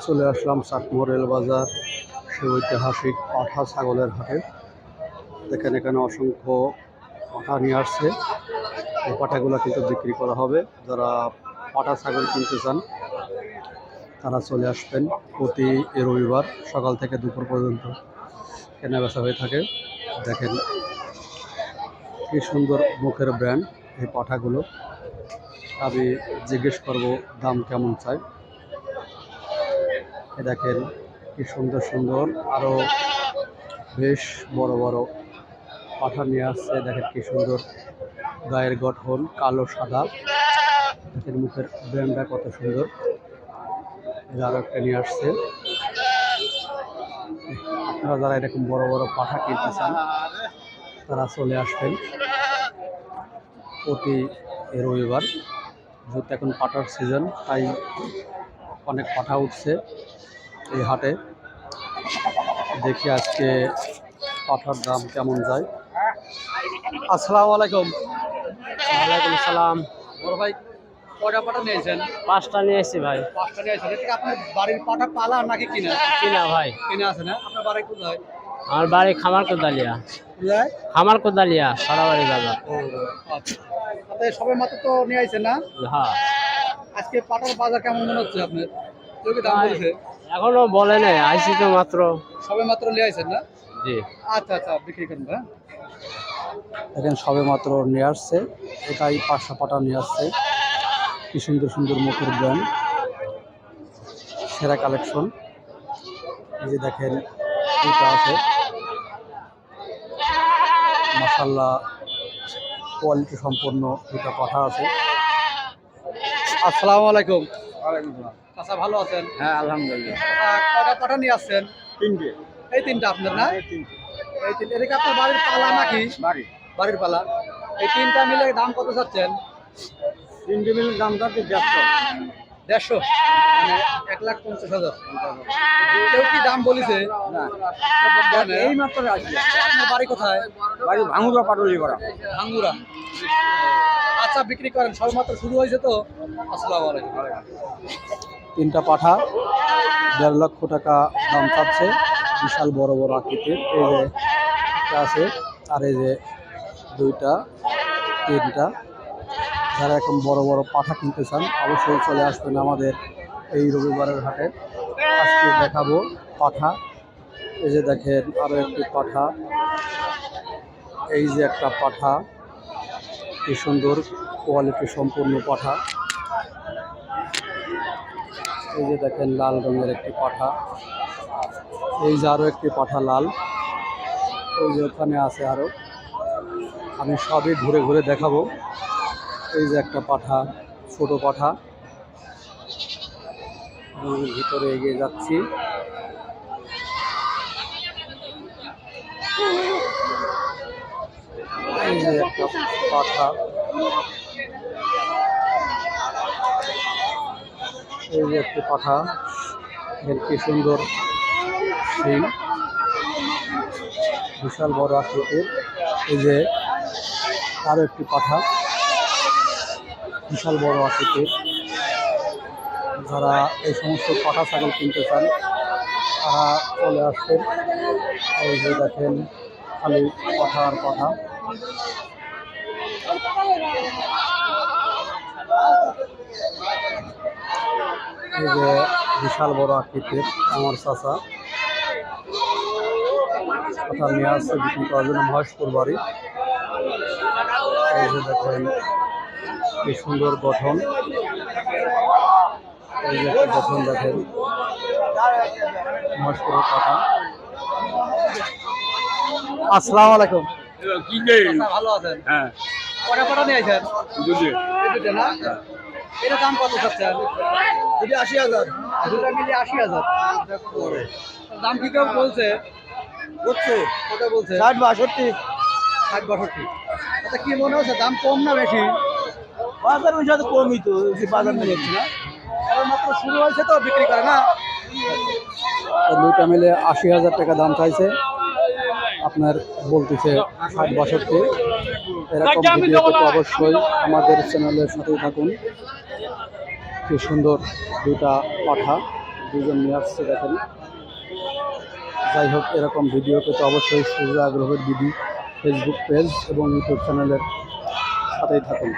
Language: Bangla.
চলে আসলাম চাটমোহর রেলবাজার সেই ঐতিহাসিক পাঠা ছাগলের হাটে। দেখেন এখানে অসংখ্য পাঠা নিয়ে আসছে। এই পাঠাগুলো কিন্তু বিক্রি করা হবে। যারা পাঠা ছাগল কিনতে চান তারা চলে আসবেন। প্রতি রবিবার সকাল থেকে দুপুর পর্যন্ত কেনা বেচা হয়ে থাকে। দেখেন কি সুন্দর মুখের ব্র্যান্ড এই পাঠাগুলো। আমি জিজ্ঞেস করব দাম কেমন চাই। দেখেন কি সুন্দর সুন্দর আরো বেশ বড় বড় পাঠা নিয়ে আসছে। দেখেন কি সুন্দর গায়ের গঠন, কালো সাদা। দেখেন মুখের ব্র্যান্ডটা কত সুন্দর। আরো একটা নিয়ে আসছে। আপনারা যারা এরকম বড় বড় পাঠা কিনতে চান তারা চলে আসবেন প্রতি রবিবার। যেহেতু এখন পাঠার সিজন, তাই অনেক পাঠা উঠছে এই হাটে। দেখি আজকে পাঠার দাম কেমন যায়। আসসালামু আলাইকুম। ওয়ালাইকুম সালাম। বড় ভাই, কয়টা পাঠা নিয়েছেন? 5টা নিয়ে এসেছি ভাই। 5টা নিয়েছেন। এটা কি আপনার বাড়ির পাঠা পালা নাকি কিনা? কিনা ভাই। কিনা আছে না? আপনার বাড়ি কোথায়? আমার বাড়ি খামার কোদালিয়া। কোথায়? খামার কোদালিয়া, সরাবাড়ি বাজার। ও আচ্ছা। তাতে সবে মাত্র তো নিয়ে আইছেন না? হ্যাঁ। আজকে পাঠার বাজার কেমন মনে হচ্ছে আপনার? কেউ কি দাম বলেছে? এখনো বলে নাই, আইসি তো মাত্র। সবে মাত্র নিয়ে আইছেন না? জি। আচ্ছা আচ্ছা, বিক্রি করেন। হ্যাঁ, দেখেন সবে মাত্র নিয়ে আসছে। এটাই 5টা পাঠা নিয়ে আসছে। কি সুন্দর সুন্দর মুখের ব্র্যান্ড, সেরা কালেকশন। এই যে দেখেন দুটো আছে, মাশাআল্লাহ কোয়ালিটি সম্পন্ন দুটো পাঠা আছে। আসসালামু আলাইকুম। আচ্ছা, ভালো আছেন? হ্যাঁ আলহামদুলিল্লাহ। কয়টা পাঠা নিয়ে আসছেন? 3টে। এই 3টা আপনার না? এই 3টে। এটা কি আপনার বাড়ির পালা নাকি? বাড়ির পালা। এই 3টা মিলে দাম কত চাচ্ছেন? 3টে মিলে দাম যাচ্ছে 150। 150, মানে 1,50,000। কেউ কি দাম বলেছে? না, এই মাত্র আসবে। আপনার বাড়ি কোথায়? বাড়ি ভাঙুরা পাটুলি করা। ভাঙ্গুরা। আচ্ছা, বিক্রি করেন, সবেমাত্র শুরু হয়েছে তো। আসসালামু আলাইকুম। 3টা পাঠা 1.5 লক্ষ টাকা দাম চাচ্ছে। বিশাল বড় বড় আকৃতির। এই যে একটা আছে, আর এই যে 2টা 3টা। যারা এখন বড় বড় পাঠা কিনতে চান অবশ্যই চলে আসবেন আমাদের এই রবিবারের হাটে। আজকে দেখাবো পাঠা। এই যে দেখেন আরো একটি পাঠা। এই যে একটা পাঠা, কি সুন্দর কোয়ালিটি সম্পূর্ণ পাঠা। এই যে দেখেন লাল রঙের একটি পাঠা। এই যে আরো একটি পাঠা লাল। ওই যে ওখানে আছে আরো। আমি সবই ঘুরে ঘুরে দেখাবো। এই যে একটা পাঠা, ছোট পাঠা। ভিতরে এগিয়ে যাচ্ছি। এই যে একটা পাঠা। এই যে একটি পাঠা, এর কি সুন্দর শিং, বিশাল বড় আকৃতির। এই যে আরো একটি পাঠা, বিশাল বড় আকৃতির। যারা এই সমস্ত পাঠা ছাগল কিনতে চান তারা চলে আসবেন। এই যে দেখেন খালি পাঠা আর পাঠা। এই যে বিশাল বড় আকৃতির আমার চাচা পাঠা নিয়ে আসছে বিক্রি করার জন্য মহেশপুর বাড়ি। এই যে দেখেন কি সুন্দর গঠন। এই যে একটা গঠন দেখেন, মহেশপুরের পাঠা। আসসালামু আলাইকুম। ভালো আছেন? হ্যাঁ। কটা পাঠা নিয়েছেন? 2টে। দুটো না? এটা দাম কত চাচ্ছেন? 80,000। দুটা মিলে 80,000। দাম কি কেউ বলছে? বুঝছো? কত বলছে? 60-62। 60-62। আচ্ছা, কি মনে হচ্ছে দাম কম না বেশি? বাজার অনুসারে তো কমই তো, বাজার কমই নিয়ে হচ্ছে না? মাত্র শুরু হয়েছে তো বিক্রি করে না? দুইটা মিলে 80,000 টাকা দাম চাইছে। আপনার বলতেছে 60-62। এরকম ভিডিও পেতে অবশ্যই আমাদের চ্যানেলের সাথেই থাকুন। কি সুন্দর দুইটা পাঠা। দুজন নিয়ে আসছে দেখেন। যাই হোক, এরকম ভিডিও পেতে অবশ্যই সূর্য আগ্রহের বিডি ফেসবুক পেজ এবং ইউটিউব চ্যানেলের সাথেই থাকুন।